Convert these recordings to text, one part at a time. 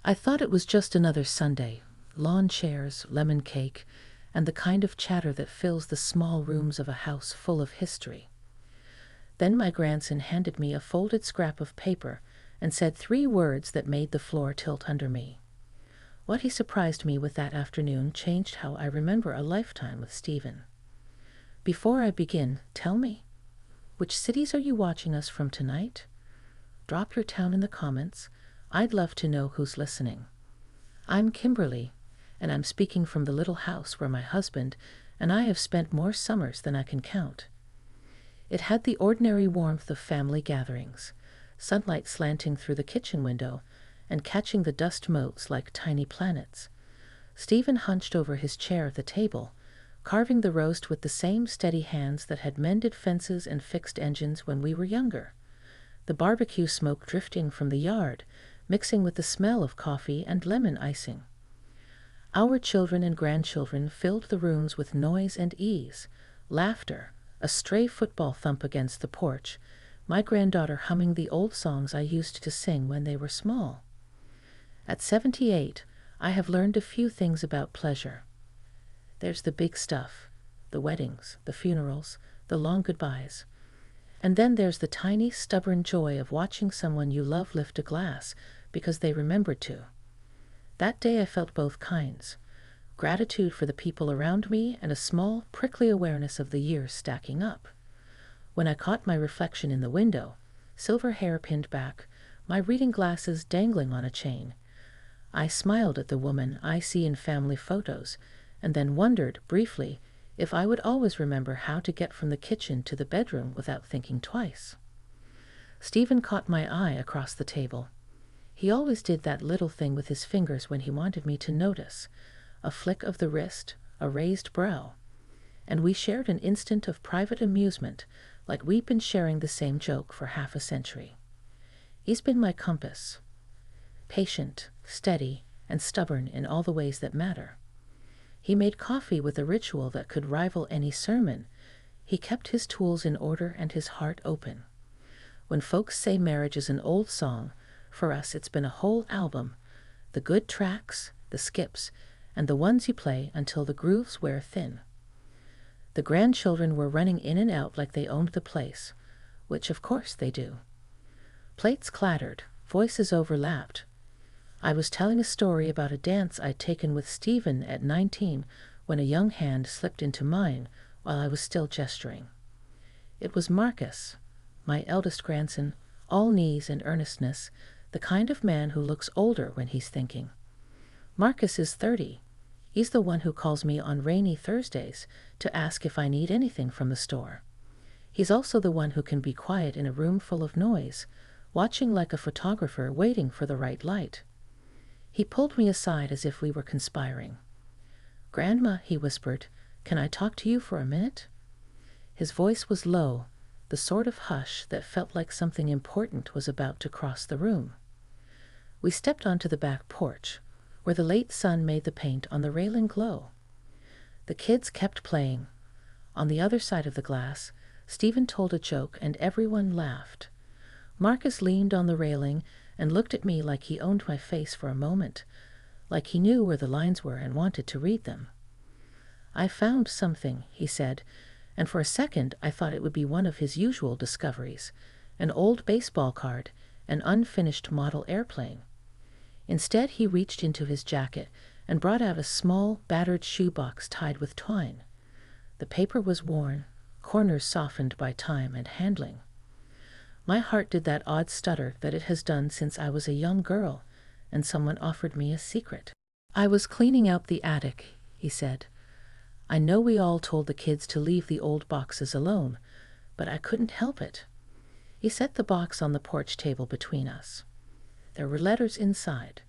I thought it was just another Sunday, lawn chairs, lemon cake, and the kind of chatter that fills the small rooms of a house full of history. Then my grandson handed me a folded scrap of paper and said 3 words that made the floor tilt under me. What he surprised me with that afternoon changed how I remember a lifetime with Stephen. Before I begin, tell me, which cities are you watching us from tonight? Drop your town in the comments. I'd love to know who's listening. I'm Kimberly, and I'm speaking from the little house where my husband and I have spent more summers than I can count. It had the ordinary warmth of family gatherings, sunlight slanting through the kitchen window and catching the dust motes like tiny planets. Stephen hunched over his chair at the table, carving the roast with the same steady hands that had mended fences and fixed engines when we were younger. The barbecue smoke drifting from the yard, mixing with the smell of coffee and lemon icing. Our children and grandchildren filled the rooms with noise and ease, laughter, a stray football thump against the porch, my granddaughter humming the old songs I used to sing when they were small. At 78, I have learned a few things about pleasure. There's the big stuff, the weddings, the funerals, the long goodbyes. And then there's the tiny, stubborn joy of watching someone you love lift a glass because they remembered to. That day I felt both kinds, gratitude for the people around me and a small, prickly awareness of the years stacking up. When I caught my reflection in the window, silver hair pinned back, my reading glasses dangling on a chain, I smiled at the woman I see in family photos and then wondered, briefly, if I would always remember how to get from the kitchen to the bedroom without thinking twice. Stephen caught my eye across the table. He always did that little thing with his fingers when he wanted me to notice, a flick of the wrist, a raised brow. And we shared an instant of private amusement, like we'd been sharing the same joke for half a century. He's been my compass, patient, steady, and stubborn in all the ways that matter. He made coffee with a ritual that could rival any sermon. He kept his tools in order and his heart open. When folks say marriage is an old song, for us it's been a whole album, the good tracks, the skips, and the ones you play until the grooves wear thin. The grandchildren were running in and out like they owned the place, which of course they do. Plates clattered, voices overlapped. I was telling a story about a dance I'd taken with Stephen at 19 when a young hand slipped into mine while I was still gesturing. It was Marcus, my eldest grandson, all knees and earnestness, the kind of man who looks older when he's thinking. Marcus is 30. He's the one who calls me on rainy Thursdays to ask if I need anything from the store. He's also the one who can be quiet in a room full of noise, watching like a photographer waiting for the right light. He pulled me aside as if we were conspiring. "Grandma," he whispered, "can I talk to you for a minute?" His voice was low, the sort of hush that felt like something important was about to cross the room. We stepped onto the back porch, where the late sun made the paint on the railing glow. The kids kept playing. On the other side of the glass, Stephen told a joke and everyone laughed. Marcus leaned on the railing and looked at me like he owned my face for a moment, like he knew where the lines were and wanted to read them. "I found something," he said, and for a second I thought it would be one of his usual discoveries, an old baseball card, an unfinished model airplane. Instead, he reached into his jacket and brought out a small, battered shoebox tied with twine. The paper was worn, corners softened by time and handling. My heart did that odd stutter that it has done since I was a young girl, and someone offered me a secret. "I was cleaning out the attic," he said. "I know we all told the kids to leave the old boxes alone, but I couldn't help it." He set the box on the porch table between us. There were letters inside.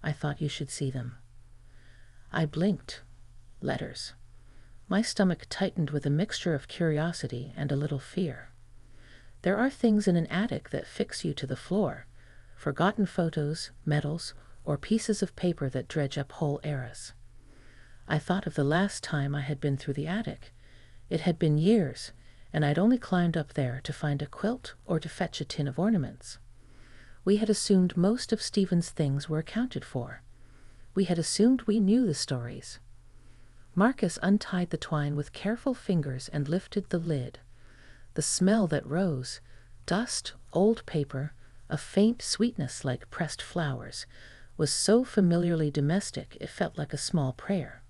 I thought you should see them. I blinked. Letters. My stomach tightened with a mixture of curiosity and a little fear. There are things in an attic that fix you to the floor, forgotten photos, medals, or pieces of paper that dredge up whole eras. I thought of the last time I had been through the attic. It had been years, and I'd only climbed up there to find a quilt or to fetch a tin of ornaments. We had assumed most of Stephen's things were accounted for. We had assumed we knew the stories. Marcus untied the twine with careful fingers and lifted the lid. The smell that rose, dust, old paper, a faint sweetness like pressed flowers, was so familiarly domestic it felt like a small prayer.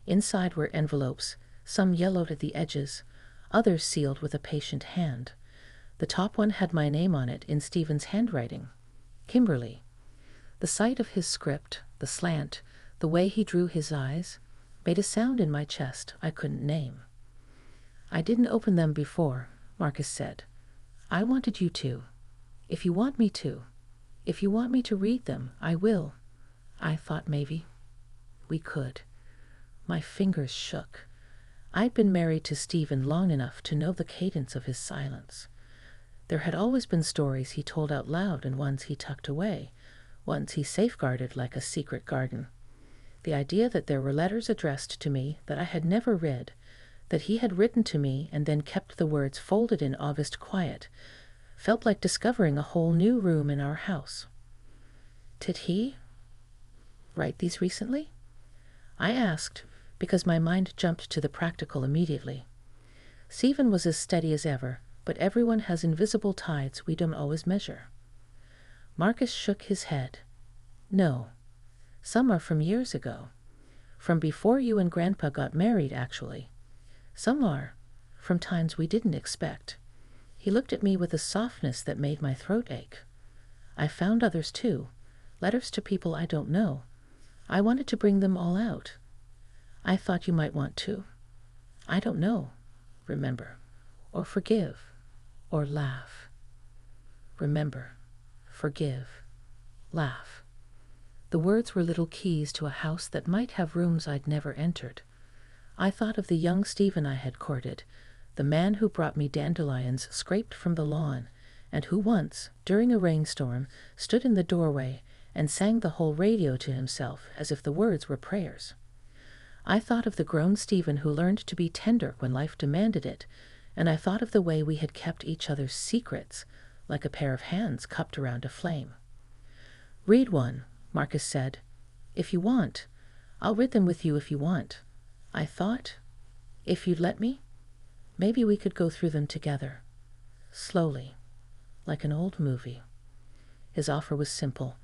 Inside were envelopes, some yellowed at the edges, others sealed with a patient hand. The top one had my name on it in Stephen's handwriting. Kimberly. The sight of his script, the slant, the way he drew his eyes, made a sound in my chest I couldn't name. I didn't open them before, Marcus said. I wanted you to. If you want me to. If you want me to read them, I will. I thought maybe we could. My fingers shook. I'd been married to Stephen long enough to know the cadence of his silence. There had always been stories he told out loud and ones he tucked away, ones he safeguarded like a secret garden. The idea that there were letters addressed to me that I had never read, that he had written to me and then kept the words folded in August quiet, felt like discovering a whole new room in our house. Did he write these recently? I asked, because my mind jumped to the practical immediately. Stephen was as steady as ever, but everyone has invisible tides we don't always measure. Marcus shook his head. No. Some are from years ago. From before you and Grandpa got married, actually. Some are from times we didn't expect. He looked at me with a softness that made my throat ache. I found others too, letters to people I don't know. I wanted to bring them all out. I thought you might want to. I don't know. Remember. Or forgive. Or laugh. Remember. Forgive. Laugh. The words were little keys to a house that might have rooms I'd never entered. I thought of the young Stephen I had courted, the man who brought me dandelions scraped from the lawn, and who once, during a rainstorm, stood in the doorway and sang the whole radio to himself as if the words were prayers. I thought of the grown Stephen who learned to be tender when life demanded it, and I thought of the way we had kept each other's secrets, like a pair of hands cupped around a flame. Read one, Marcus said. If you want. I'll read them with you if you want. I thought, if you'd let me, maybe we could go through them together. Slowly, like an old movie. His offer was simple,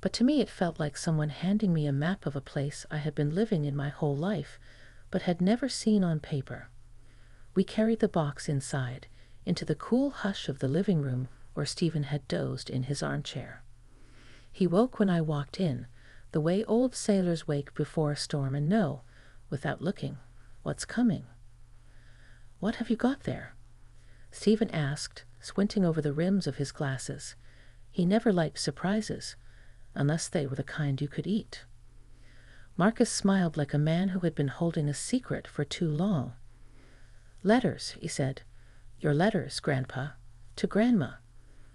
but to me it felt like someone handing me a map of a place I had been living in my whole life, but had never seen on paper. We carried the box inside, into the cool hush of the living room where Stephen had dozed in his armchair. He woke when I walked in, the way old sailors wake before a storm and know, without looking, what's coming. What have you got there? Stephen asked, squinting over the rims of his glasses. He never liked surprises, unless they were the kind you could eat. Marcus smiled like a man who had been holding a secret for too long. Letters, he said. Your letters, Grandpa, to Grandma,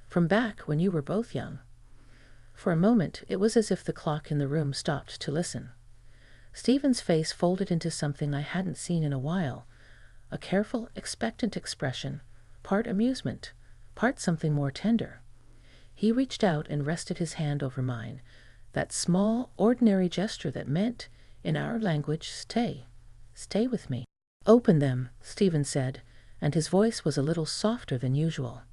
from back when you were both young. For a moment it was as if the clock in the room stopped to listen. Stephen's face folded into something I hadn't seen in a while, a careful, expectant expression, part amusement, part something more tender. He reached out and rested his hand over mine, that small, ordinary gesture that meant, in our language, stay with me. Open them, Stephen said, and his voice was a little softer than usual.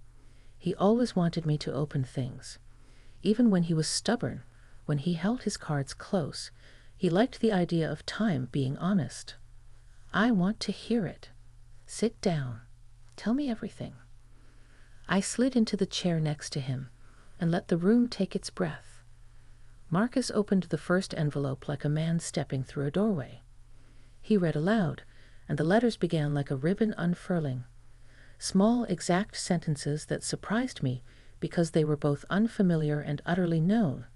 He always wanted me to open things. Even when he was stubborn, when he held his cards close, he liked the idea of time being honest. I want to hear it. Sit down. Tell me everything. I slid into the chair next to him and let the room take its breath. Marcus opened the first envelope like a man stepping through a doorway. He read aloud, and the letters began like a ribbon unfurling. Small, exact sentences that surprised me because they were both unfamiliar and utterly known.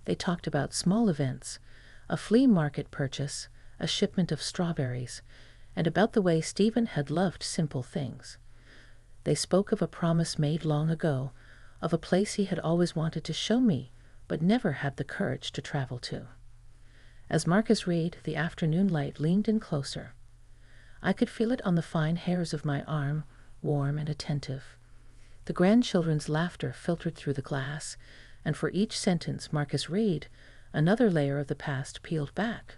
They talked about small events, a flea market purchase, a shipment of strawberries, and about the way Stephen had loved simple things. They spoke of a promise made long ago, of a place he had always wanted to show me, but never had the courage to travel to. As Marcus read, the afternoon light leaned in closer. I could feel it on the fine hairs of my arm, warm and attentive. The grandchildren's laughter filtered through the glass, and for each sentence Marcus read, another layer of the past peeled back.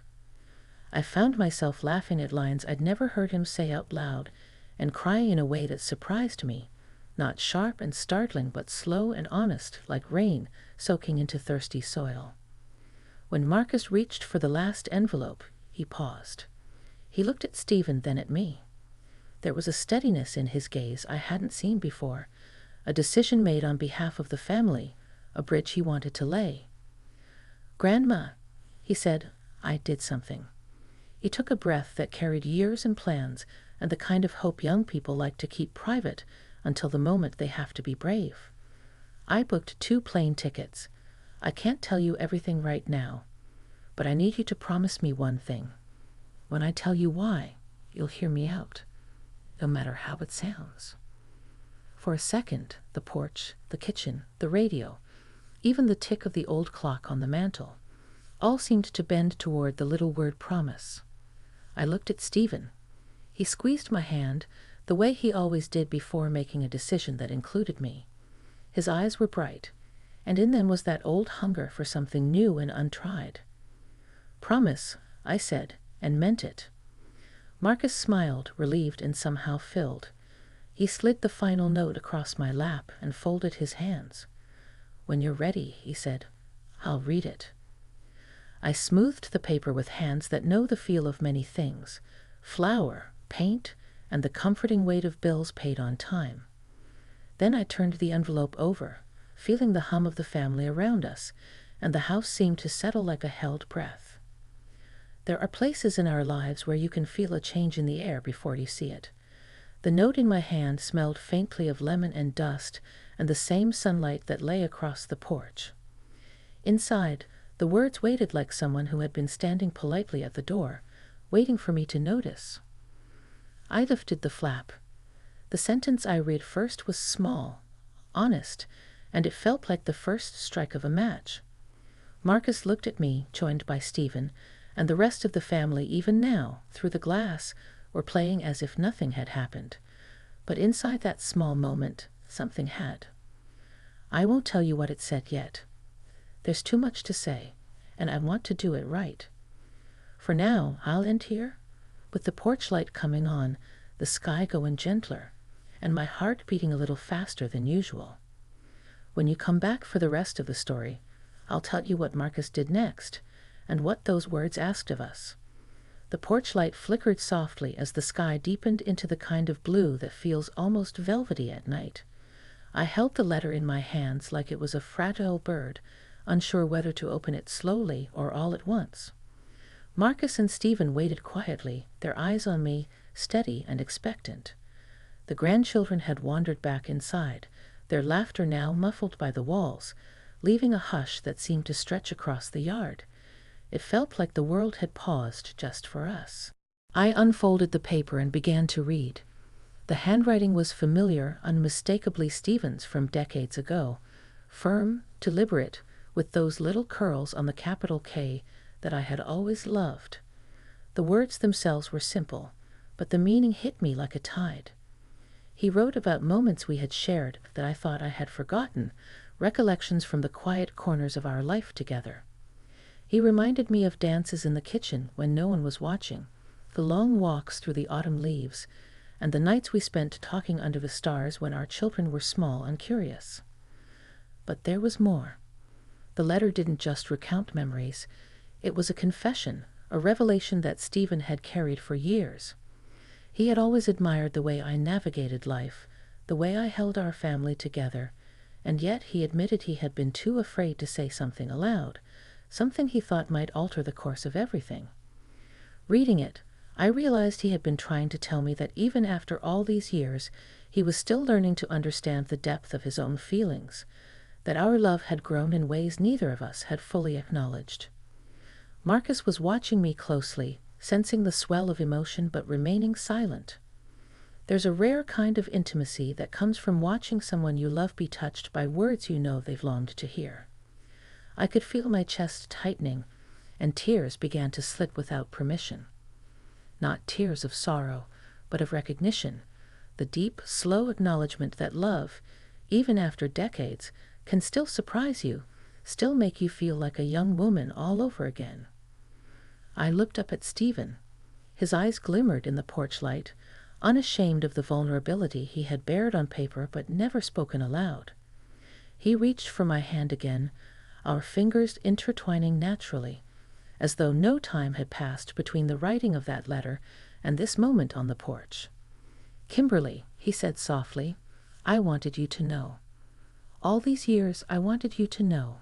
I found myself laughing at lines I'd never heard him say out loud, and crying in a way that surprised me, not sharp and startling, but slow and honest, like rain soaking into thirsty soil. When Marcus reached for the last envelope, he paused. He looked at Stephen, then at me. There was a steadiness in his gaze I hadn't seen before, a decision made on behalf of the family, a bridge he wanted to lay. "Grandma," he said, "I did something." He took a breath that carried years and plans and the kind of hope young people like to keep private until the moment they have to be brave. "I booked 2 plane tickets. I can't tell you everything right now, but I need you to promise me one thing. When I tell you why, you'll hear me out, no matter how it sounds." For a second, the porch, the kitchen, the radio, even the tick of the old clock on the mantel, all seemed to bend toward the little word promise. I looked at Stephen. He squeezed my hand the way he always did before making a decision that included me. His eyes were bright, and in them was that old hunger for something new and untried. "Promise," I said, and meant it. Marcus smiled, relieved and somehow filled. He slid the final note across my lap and folded his hands. "When you're ready," he said, "I'll read it." I smoothed the paper with hands that know the feel of many things: flour, paint, and the comforting weight of bills paid on time. Then I turned the envelope over, feeling the hum of the family around us, and the house seemed to settle like a held breath. There are places in our lives where you can feel a change in the air before you see it. The note in my hand smelled faintly of lemon and dust and the same sunlight that lay across the porch. Inside, the words waited like someone who had been standing politely at the door, waiting for me to notice. I lifted the flap. The sentence I read first was small, honest, and it felt like the first strike of a match. Marcus looked at me, joined by Stephen, and the rest of the family, even now, through the glass, were playing as if nothing had happened. But inside that small moment, something had. I won't tell you what it said yet. There's too much to say, and I want to do it right. For now, I'll end here, with the porch light coming on, the sky going gentler, and my heart beating a little faster than usual. When you come back for the rest of the story, I'll tell you what Marcus did next, and what those words asked of us. The porch light flickered softly as the sky deepened into the kind of blue that feels almost velvety at night. I held the letter in my hands like it was a fragile bird, unsure whether to open it slowly or all at once. Marcus and Stephen waited quietly, their eyes on me, steady and expectant. The grandchildren had wandered back inside, their laughter now muffled by the walls, leaving a hush that seemed to stretch across the yard. It felt like the world had paused just for us. I unfolded the paper and began to read. The handwriting was familiar, unmistakably Stephen's from decades ago, firm, deliberate, with those little curls on the capital K that I had always loved. The words themselves were simple, but the meaning hit me like a tide. He wrote about moments we had shared that I thought I had forgotten, recollections from the quiet corners of our life together. He reminded me of dances in the kitchen when no one was watching, the long walks through the autumn leaves, and the nights we spent talking under the stars when our children were small and curious. But there was more. The letter didn't just recount memories. It was a confession, a revelation that Stephen had carried for years. He had always admired the way I navigated life, the way I held our family together, and yet he admitted he had been too afraid to say something aloud, something he thought might alter the course of everything. Reading it, I realized he had been trying to tell me that even after all these years, he was still learning to understand the depth of his own feelings, that our love had grown in ways neither of us had fully acknowledged. Marcus was watching me closely, sensing the swell of emotion but remaining silent. There's a rare kind of intimacy that comes from watching someone you love be touched by words you know they've longed to hear. I could feel my chest tightening, and tears began to slip without permission. Not tears of sorrow, but of recognition, the deep, slow acknowledgement that love, even after decades, can still surprise you, still make you feel like a young woman all over again. I looked up at Stephen. His eyes glimmered in the porch light, unashamed of the vulnerability he had bared on paper but never spoken aloud. He reached for my hand again, our fingers intertwining naturally, as though no time had passed between the writing of that letter and this moment on the porch. "Kimberly," he said softly, "I wanted you to know. All these years I wanted you to know."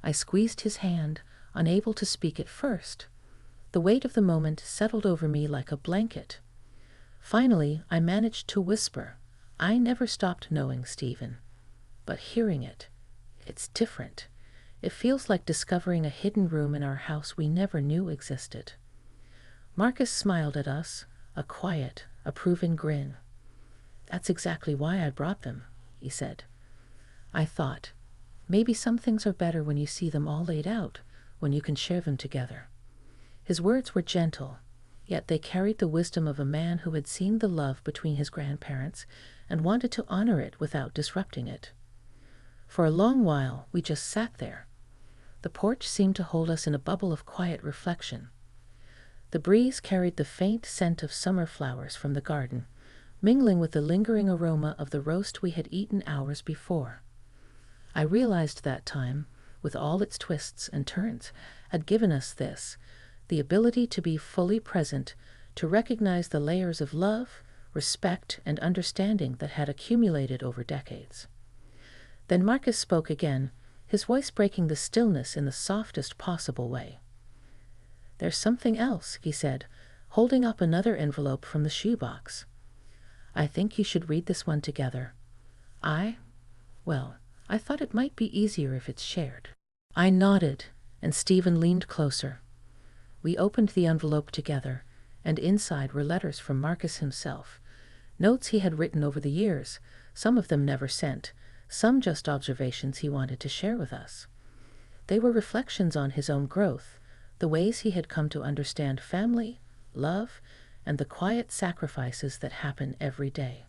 I squeezed his hand, unable to speak at first. The weight of the moment settled over me like a blanket. Finally, I managed to whisper, "I never stopped knowing, Stephen. But hearing it, it's different. It feels like discovering a hidden room in our house we never knew existed." Marcus smiled at us, a quiet, approving grin. "That's exactly why I brought them," he said. "I thought, maybe some things are better when you see them all laid out, when you can share them together." His words were gentle, yet they carried the wisdom of a man who had seen the love between his grandparents and wanted to honor it without disrupting it. For a long while, we just sat there. The porch seemed to hold us in a bubble of quiet reflection. The breeze carried the faint scent of summer flowers from the garden, mingling with the lingering aroma of the roast we had eaten hours before. I realized that time, with all its twists and turns, had given us this, the ability to be fully present, to recognize the layers of love, respect, and understanding that had accumulated over decades. Then Marcus spoke again, his voice breaking the stillness in the softest possible way. "There's something else," he said, holding up another envelope from the shoebox. "I think you should read this one together. I thought it might be easier if it's shared." I nodded, and Stephen leaned closer. We opened the envelope together, and inside were letters from Marcus himself, notes he had written over the years, some of them never sent, some just observations he wanted to share with us. They were reflections on his own growth, the ways he had come to understand family, love, and the quiet sacrifices that happen every day.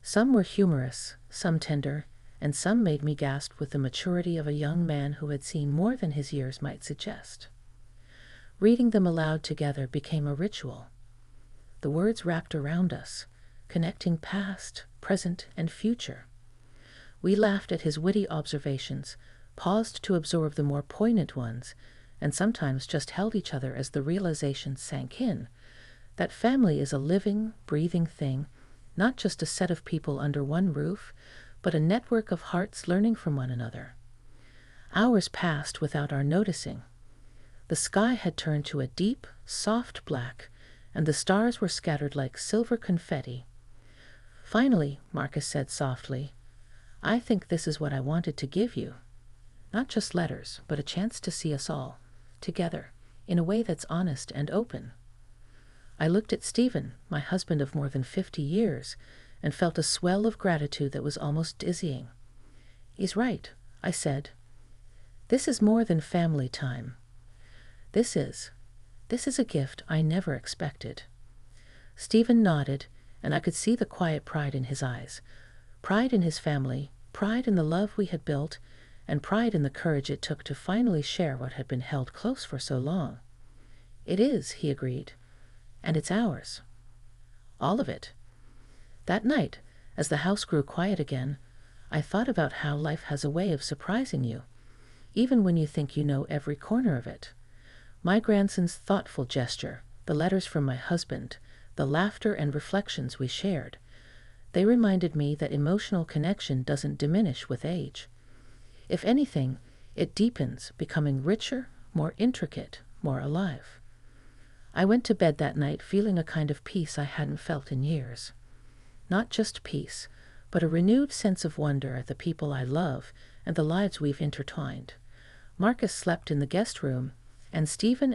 Some were humorous, some tender, and some made me gasp with the maturity of a young man who had seen more than his years might suggest. Reading them aloud together became a ritual. The words wrapped around us, connecting past, present, and future. We laughed at his witty observations, paused to absorb the more poignant ones, and sometimes just held each other as the realization sank in, that family is a living, breathing thing, not just a set of people under one roof, but a network of hearts learning from one another. Hours passed without our noticing. The sky had turned to a deep, soft black, and the stars were scattered like silver confetti. Finally, Marcus said softly, "I think this is what I wanted to give you. Not just letters, but a chance to see us all, together, in a way that's honest and open." I looked at Stephen, my husband of more than 50 years, and felt a swell of gratitude that was almost dizzying. "He's right," I said. "This is more than family time. This is a gift I never expected." Stephen nodded, and I could see the quiet pride in his eyes. Pride in his family, pride in the love we had built, and pride in the courage it took to finally share what had been held close for so long. "It is," he agreed, "and it's ours. All of it." That night, as the house grew quiet again, I thought about how life has a way of surprising you, even when you think you know every corner of it. My grandson's thoughtful gesture, the letters from my husband, the laughter and reflections we shared, they reminded me that emotional connection doesn't diminish with age. If anything, it deepens, becoming richer, more intricate, more alive. I went to bed that night feeling a kind of peace I hadn't felt in years. Not just peace, but a renewed sense of wonder at the people I love and the lives we've intertwined. Marcus slept in the guest room, and Stephen